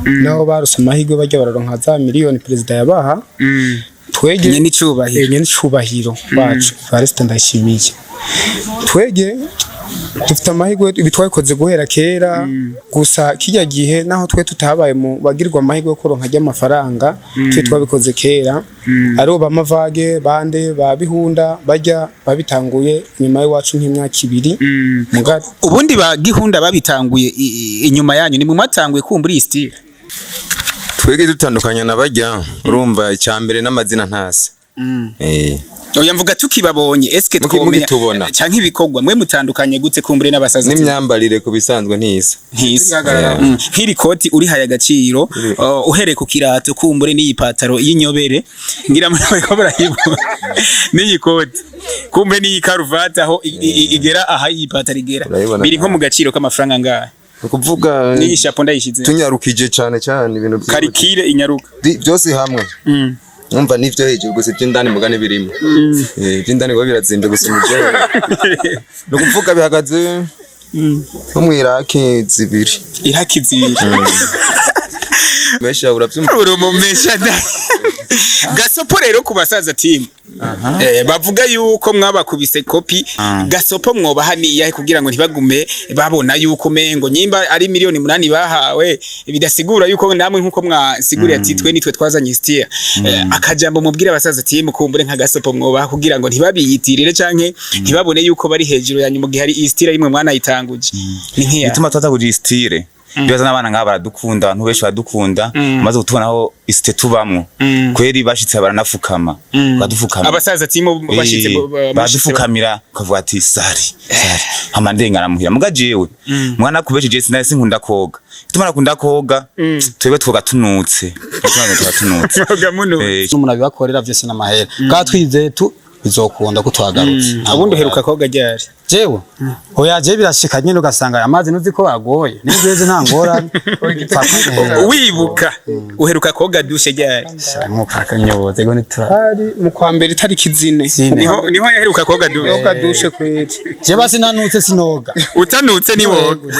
naho barose amahirwe bajya bararonka za miliyoni perezida yabaha twege n'icubahiro bacu Evariste Ndayishimiye twege dufite amahirwe ibitwakoze guhera kera gusa kijya gihe naho twe tutabaye mu bagirwa amahirwe yo kuronka ry'amafaranga twe twabikoze kera ari bamavage bande babihunda bajya babitanguye nyuma y'wacu nk'imyaka 2 mugari ubundi bagihunda babitanguye inyuma yanyu ni mu matanguye kumbura style twege dutandukanya nabajya urumva icyambere n'amazina ntase oya mvuga tukibabonye eske twomenya canke ibikorwa mwe mutandukanye gute kumbure n'abasazi n'imyambarire ku bisanzwe ntisa nk'iri koti uri haya gaciro uhereye ku kirato kumbure n'iyi pataro y'inyobere ngira muri bariko barahibo n'iyi koti kumbe n'iyi karuvati aho igera aha iyi pataro igera biri nko mu gaciro k'amafaranga ngahe kuvuga n'iyi chapeau ndayishize tunyarukije cyane ibintu karikire inyaruka byose hamwe numva nivyo hejuru gusa by'indani mugane birimo by'indani ngo birazimbe gusa muje no kuvuga bihagaze nko mu Iraki zibiri mesha uravyumva urumumesha gasopo rero ku basaza team bavuga yuko mwabakubise kopi gasopo mwobahaniye kugira ngo ntibagume babona yuko mengo nyimba ari miliyoni 8 bahawe bidasigura yuko namwe nkuko mwasiguriye ati twe nitwe twazanye Stia akajambo mubwira abasaza team kumbure nka gasopo mwobaha kugira ngo ntibabiyitirire canke ntibabone yuko bari hejuru yanyu mu gihe ari Stia imwe mwana yitanguje ni nkiya bituma tutagugira Stile Byoza n'abana ngaba baradukunda abantu benshi badukunda maze gutubonaho isite tubamwo kweri bashitse baranafukama badufukama abasaza timo bashitse badufukamira ukavuga ati sari amandengana muhira muga jewe mwana kubeshije sinasi nkunda koga tumara kunda koga twebwe twoga tunutse umuntu abibakorera byose n'amahera bwatwize tu bizokunda kutwagarutse abundi heruka koga ryari jewe oya je birashika nyine ugasanga amazi nuzi ko agoye nigeze ntangora wibuka uheruka koga dushe ryari mu kakanyoboze ngo nitari mu kwa mbere tariki 4 niho yaheruka koga dushe kweri je basi nanutse sinoga utanutse ni woga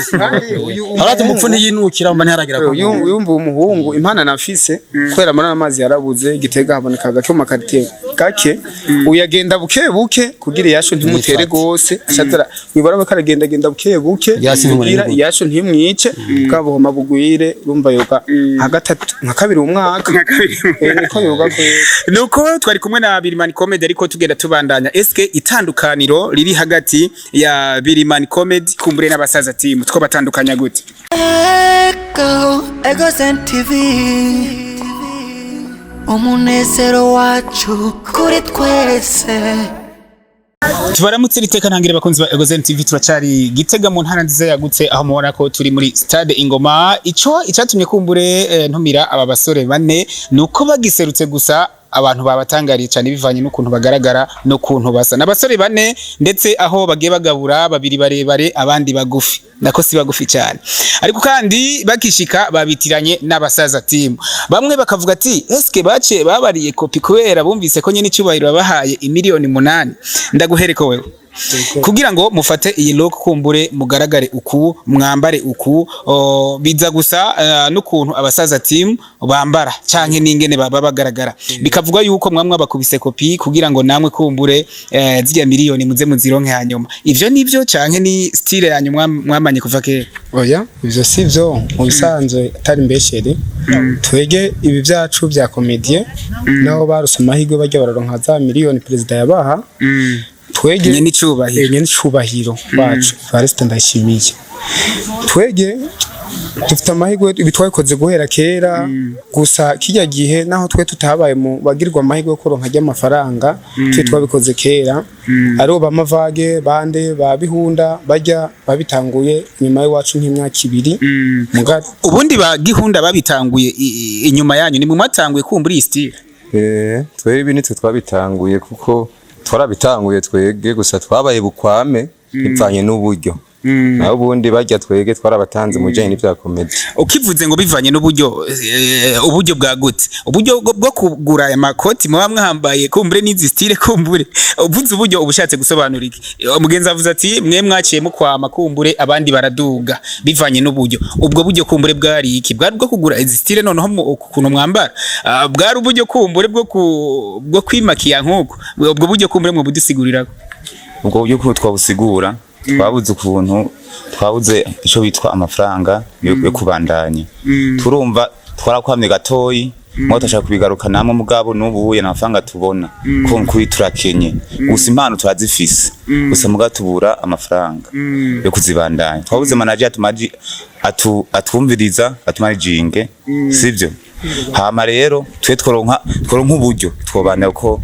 arati mupfundi yinukira mba ntiharagira ko yumva umuhungu impana nafise kwera muri amazi yarabuze gitega haboneka gacuma karite gake uyagenda buke kugira yasho ntimutere gose shatara wibara karagenda buke kugira yasho ntimwice bwabohoma bugwire urumva yoga hagatatu nka kabiri umwaka niko yoga nuko twari kumwe na Birimani Comedy ariko tugenda tubandanya eske itandukaniro riri hagati ya Birimani Comedy kumbure n'abasaza team two batandukanya gute Ego TV umunezero wacu kuri twese tubaramutse riteka ntangire bakunzi ba Egozen TV turacari Gitega mu ntara nziza yagutse aho mubona ko turi muri stade Ingoma icatumye kumbure ntumira aba basore bane nuko bagiserutse gusa abantu babatangariye cyane bivanye n'ukuntu bagaragara no kuntu basa n'abasore bane ndetse aho bagiye bagabura babiri barebare abandi bagufi nako si bagufi cyane ariko kandi bakishika babitiranye n'abasaza team bamwe bakavuga ati eske bace babariye kopi kubera bumvise ko nyine icubahiro bahaye imiliyoni 8 ndaguhereko wewe kugira ngo mufate iyi look kumbure mugaragare uku mwambare uku biza gusa n'ukuntu abasaza team bambara canke n'ingene baba bagaragara bikavuga yuko mwamwe bakubise kopi kugira ngo namwe kumbure zijya miliyoni muze muzironke hanyuma ivyo nivyo canke ni style yanyu mwamanye kuva kera oya ivyo sivyo mu bisanzwe atari mbeshere twege ibi byacu bya komedie naho baruse amahirwe bajya bararonka za miliyoni perezida yabaha twege n'icubahiro bacu Evariste Ndayishimiye twege dufite amahirwe ibitwakoze guhera kera gusa kijya gihe naho twe tutabaye mu bagirwa amahirwe yo kuronka ry'amafaranga twe twabikoze kera ari bamavage bande babihunda bajya babitanguye nyuma y'wacu nk'imyaka 2 mugari ubundi bagihunda babitanguye inyuma yanyu ni mu matanguye kumbura Style twebwe nitwe twabitanguye kuko twarabitanguye twege gusa twabaye bukwame bivanye n'uburyo naho ubundi barya twege twarabatanze mu bijanye n'ivya comedy. ukivuze ngo bivanye n'uburyo uburyo bwagutse uburyo bwo kugura aya makoti muba mwahambaye kumbure n'izi style kumbure uvuze uburyo ubushatse gusobanura iki umugenzi avuze ati mwe mwaciye mukwama kumbure abandi baraduga bivanye n'uburyo ubwo buryo kumbure bwari iki bwari bwo kugura izi style noneho ukuntu mwambara bwari uburyo kumbure bwo kwimakiya nk'uko ubwo buryo kumbure mu budusigurira ubwo buryo ko twabusigura twabuze ukuntu twabuze ico bitwa amafaranga yo kubandanya turumva twarakwamye gatoyi mwo tashaka kubigaruka namwe mugabo n'ubuye n'amafaranga tubona ko kuri turakenye gusa impano turazifise gusa mugatubura amafaranga yo kuzibandanya twabuze manager atwumviriza atumanijinge sivyo hama rero twe tworonka uburyo twobana ko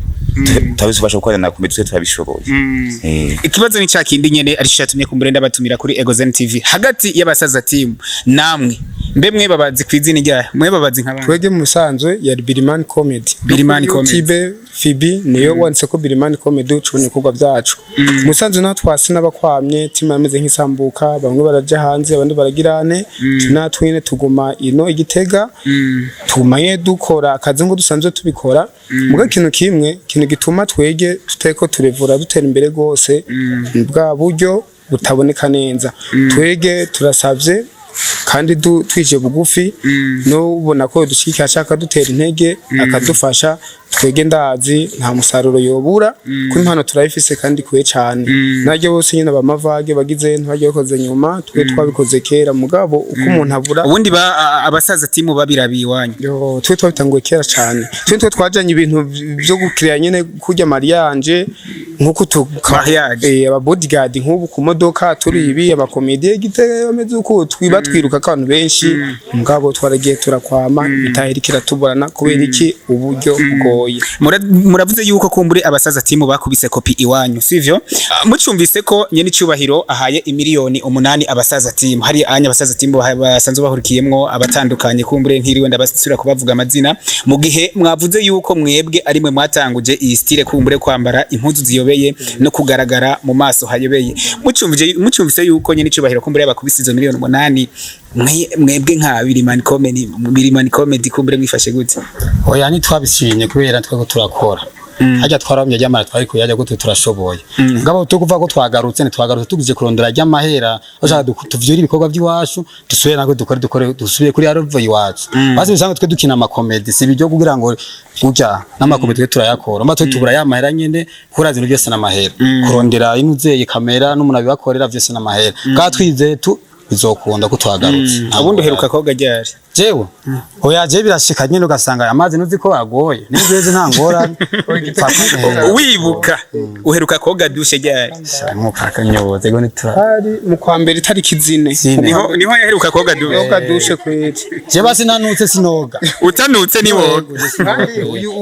tabisubasha gukorana ku mitwe turabishoboye ikibazo ni cyakindi nyene ari cyatumye kumbure ndabatumira kuri Egozen TV hagati y'abasaza team namwe mbe babazi kwizina ryayo mwe babazi nk'abandi twege mu Musanze ya Birimani Comedy Tibe Fibi niyo wanditse ko Birimani Comedy ucubone kugwa byacu Musanze naho twasi n'abakwamye tima ameze nk'isambuka bamwe baraje hanze abandi baragirane tunatwine tuguma ino igitega tumaye dukora akazi ngo dusanzwe tubikora muga kintu gituma twege tuteko turevura dutera imbere gose bwa buryo butaboneka neza twege turasavye kandi twije bugufi no ubona ko dushika ashaka dutera intege akadufasha twege ndazi nta musaruro yobura ko impano turayifise kandi kwe cyane najye bose nyine abamavage bagize ntibajye bakoze nyuma twe twabikoze kera mugabo uko umuntu abura ubundi abasaza timu babirabiye wanyu yo twe twabitanguye kera cyane twe twajanye ibintu byo gukiriya nyine kujya mariage nkuko mariage aba bodyguard nkubu ku modoka turi ibi aba comedy gite bameze uko twiba twiruka abantu benshi mugabo twaragiye turakwama bitahirikira tuburana kubera iki uburyo bwo muravuze yuko kumbure abasaza timu bakubise kopi iwanyu sivyo mucumvise ko nyene cyubahiro ahaye imiliyoni 8 abasaza timu hari anya abasaza timu basanzwe bahurikiyemwo abatandukanye kumbure ntiriwe ndabasura kubavuga amazina mu gihe mwavuze yuko mwebwe ari mwe mwatanguje iyi style kumbure kwambara impuzu ziyobeye no kugaragara mu maso hayobeye mucumvise yuko nyene cyubahiro kumbure bakubise izo miliyoni 8 mwebwe nka Birimani Comedy kumbure mwifashe gute oya ni twabishimye kubera twego turakora hajya twarabye ryamara twari kuyaje gute turashoboye ngabo tukuva ko twagarutse tugije kurondera ry'amahera bashaka tuvyura ibikorwa by'iwacu dusubire nako dusubire kuri arovo iwacu basi bisanzwe twe dukina amakomedi si bijyo kugira ngo kujya n'amakomedi twe turayakora mba twe tubura y'amahera nyene kurazi no byose n'amahera kurondera inuzeye kamera n'umuntu abibakorera byose n'amahera bwa twize bizokunda ko twagarutse abundi heruka koga ryari jewe oya je birashika nyine ugasanga amazi nuzi ko agoye nigeze ntangora wibuka uheruka koga dushe ryari muka kanyoboze ngo hari mu kwambere tariki 4 niho yaheruka koga dushe kwete je basi nanutse sinoga utanutse ni woga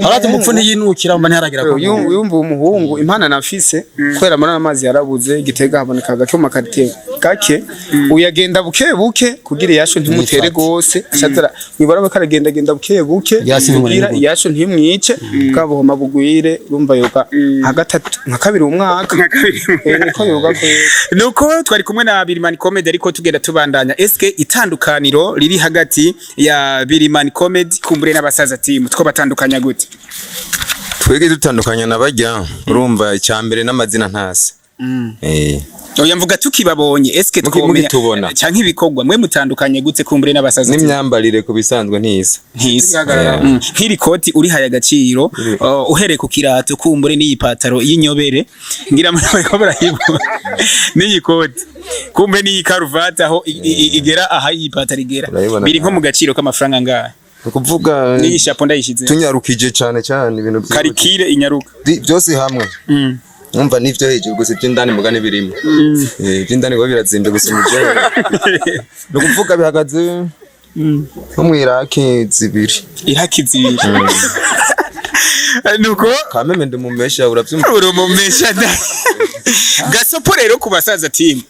haratu mupfundi yinukira mba ntiharagira ko yumva umuhungu impana nafise kwera muri amazi yarabuze gitega haboneka gake mu karite gake uyagenda buke kugira yasho ntimutere gose shatara wibara karagenda buke kugira yasho ntimwice bwabohoma bugwire urumva yoga hagatatu nka kabiri umwaka niko yoga nuko twari kumwe na Birimani Comedy ariko tugenda tubandanya eske itandukaniro riri hagati ya Birimani Comedy kumbure n'abasaza team two batandukanya gute twege dutandukanya nabajya urumva icyambere n'amazina ntase oya mvuga tukibabonye eske twomenya canke ibikorwa mwe mutandukanye gute kumbure n'abasaza n'imyambarire ku bisanzwe ntisa nk'iri koti uri haya agaciro uhereye ku kirato kumbure n'iyi pataro y'inyobere ngira muri ko barahibo n'iyi koti kumbe n'iyi karuvati aho igera aha iyi pataro igera biri nko mu gaciro k'amafaranga ngahe kuvuga n'iyi shapo ndayishize tunyarukije cyane ibintu karikire inyaruka byose hamwe umva nivyo hejuru gusa by'indani mugane birimo by'indani ngo birazimbe gusa umujye no kuvuga bihagaze nko mu Iraki zibiri nuko kameme ndumumesha uravyumva urumumesha gasopo rero ku basaza team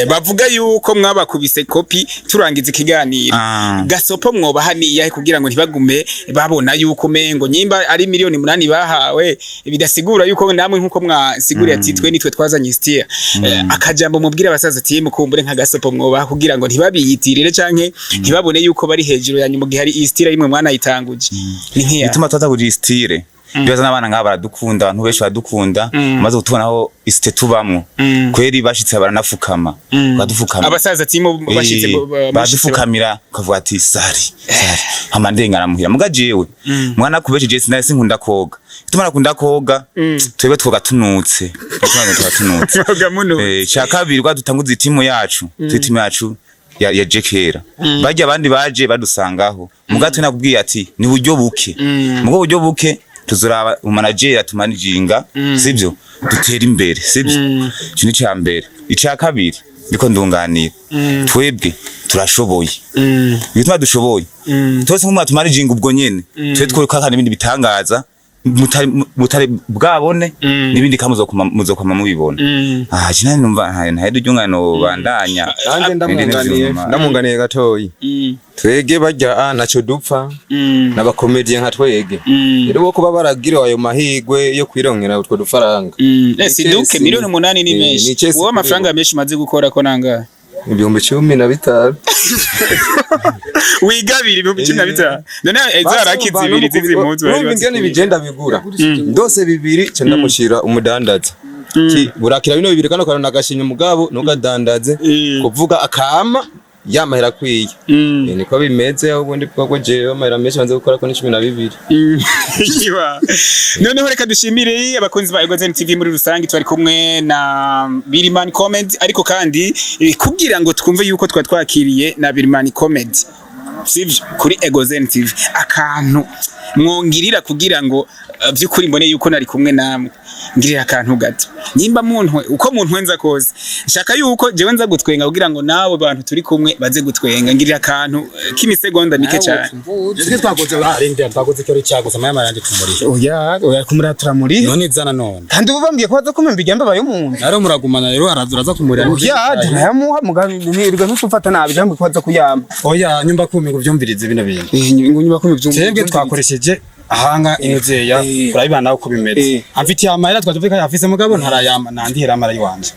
bavuga yuko mwabakubise kopi turangiza ikiganiro gasopo mwobaha niyahe kugira ngo ntibagume babona yuko mengo nyimba ari miliyoni 8 bahawe bidasigura yuko namwe nkuko mwasiguriye ati twe nitwe twazanye Stia akajambo mubwira abasaza ati mukumbure nka gasopo mwobaha kugira ngo ntibabiyitirire canke ntibabone yuko bari hejuru yanyu mu gihe hari Stia imwe mwana yitanguje ni nkiya bituma twataguye Stia Bibaza n'abana ngaba baradukunda abantu benshi baradukunda maze gutubonaho isite tubamwo kweri bashitse baranafukama badufukama abasaza timo bashitse badufukamira ukavuga ati sari amandengana muhira muga jewe mwana kubeje sinari sinkunda koga tumara kunda koga twebwe twoga tunutse cyakabiri kwa dutanguza itimu yacu twitimu yacu ya jekera bajya abandi baje badusangaho mugatwe nakubwiye ati ni buryo buke mugo buryo buke tuzuraba umanagera tumanijinga sivyo dutera imbere sivyo kintu cya mbere icya kabiri biko ndunganira twebwe turashoboye bituma dushoboye twese nk'umwa tumanijinga ubwo nyene twe twuruka kandi ibindi bitangaza mutare bwabone nibindi kamuzokoma mubibona kina numva ntahe dujungano bandanya kandi ndamunganiye gatoyi twege bajya naco dupfa nabakomediye nka twege rero wo kuba baragira ayo mahigwe yo kwirongera utwo dufaranga siduke miliyoni 8 ni menshi wowe amafaranga menshi maze gukora ko nanga 15,000 wigabira 15,000 none zarakiza ibiri z'impuzu bari ngene bigenda bigura ndose bibiri cyenda mushira umudandaza burakira bino bibiri kana kana gashinye mugabo nugadandaze kuvuga akama yamahera kwiye niko bimeze aho ubundi bwo jewe amahera menshi banze gukora ko ni 12 noneho reka dushimire abakunzi ba Egozen TV muri rusangi twari kumwe na Birimani Comedy ariko kandi kugira ngo twumve yuko twakiriye na Birimani Comedy sivyo kuri Egozen TV akantu mwongirira kugira ngo byukuri mbone yuko nari kumwe namwe ngirira akantu gato nimba muntu uko muntu wenza koze nshaka yuko jewe nza gutwenga kugira ngo nabo bantu turi kumwe baze gutwenga ngirira akantu kimisegonda mike cyane je twakoze barinde twakoze cyo cyagusa mama yanje kumurije oya kumuratura muri none zana none kandi ubambye ko baza kumemba igembe bayo muntu rero muragumana rero araza kumurira yamuha muganirwa ntufata nabi jambo ko baza kuyamba oya nyumba kumengo byumvirize bino bintu nyumba kumengo byumvirize twakoresheje ahanga inzeya kurabibana uko bimeze amfitiye amahera twatuvika yafise mugabo ntarayama nandihera amara yiwanje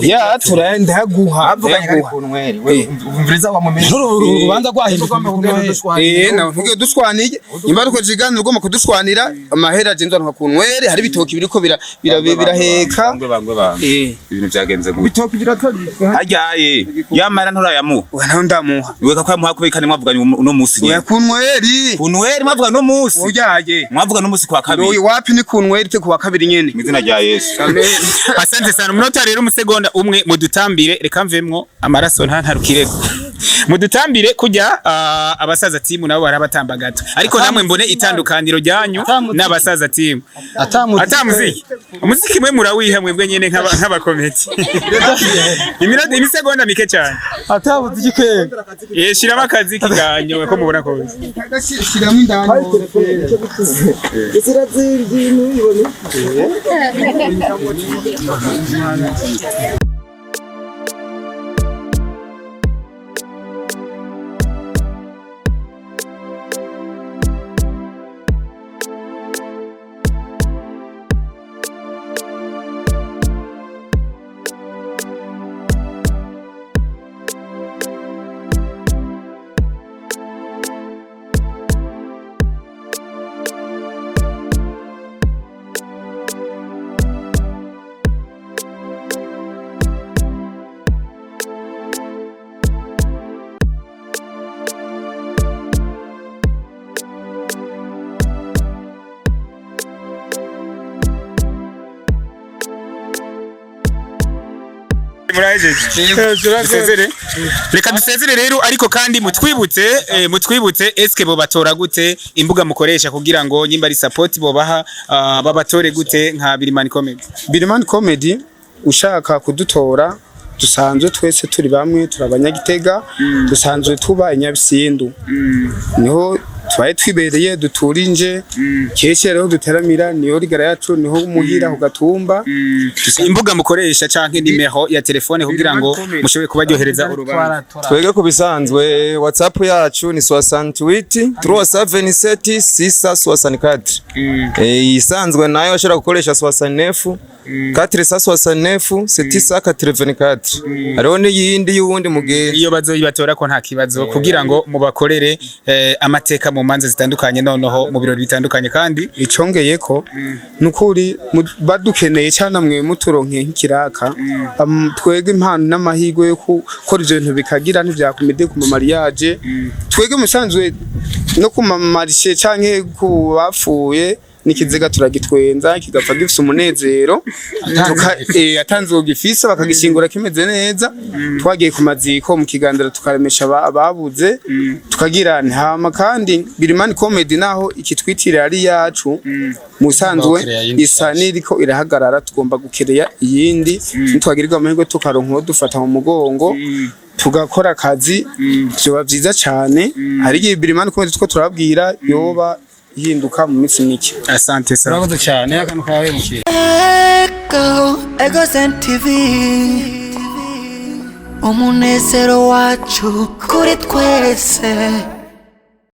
ya turenda guha avuganye kunweri we umviriza wa mumenya ubanza kwahinduka na ntuge dushwanije imbaruko jigana ugomba kudushwanira amahera jenzo nka kunweri hari bitoki biriko biraheka ibintu byagenze gute bitoki biratorika hajaye yamara ntorayamu wana ndamuha weka kwa muha kubikane mwavuganye uno musi ya kunweri mwavuga no musi ujaje mwavuga no musi kwa kabiri wapi ni kunweri te kwa kabiri nyene mwizina rya Yesu amen asante sana munota rero segonda umwe mudutambire reka mvemwo amaraso ntarukirego mudutambire kujya abasaza timu nabo barabatamba gato ariko namwe mbone itandukaniro ryanyu n'abasaza timu atamuziki umuziki mwe murawiha mwebwe nyene nk'abakometi imisegonda mike cyane atamuziki kwe shiramo akazi kiganyo ko mubona ko shiramo indani reka dusezere rero ariko kandi mutwibutse eske bo batora gute imbuga mukoresha kugira ngo nyimba ari support bo baha babatore gute nka Birimani Comedy ushaka kudutora dusanzwe twese turi bamwe turabanyagitega dusanzwe tuba inyabisindu niho tubaye twibereye duturinje keshe rero duteramira niyo rigara yacu niho muhira ku gatumba imbuga mukoresha canke nimero ya telefone kugira ngo mushobore kubaryohereza urubanza twege ku bisanzwe WhatsApp yacu ni 68 377 664 isanzwe nayo ashobora gukoresha 69 469 784 hariho n'iyindi y'uwundi mugenzi iyo bazoyibatora ko nta kibazo kugira ngo mubakorere amateka mu manza zitandukanye noneho mu birori bitandukanye kandi icongeye ko nukuri badukeneye cyane mwe muturonke nk'ikiraka twege impano n'amahirwe yo gukora ivyo bintu bikagira ntivyakomede ku mariage twege musanzwe no kumamarishe canke ku bapfuye nikiziga turagitwenza kigapfa gifise umunezero atanzwe gifise bakagishingura kimeze neza twagiye ku maziko mu kigandara tukaremesha ababuze tukagira ntama kandi Birimani Comedy naho ikitwitira ari yacu musanzwe isa niriko irahagarara tugomba gukereya iyindi ntitwagirirwa amahirwe tukaronka dufata mu mugongo tugakora akazi byoba vyiza cyane hari igihe Birimani Comedy two turabwira yoba hinduka mu minsi mike. Asante sana. Urakoze cyane akantu kawe mukire. Ego TV umunezero wacu kuri twese.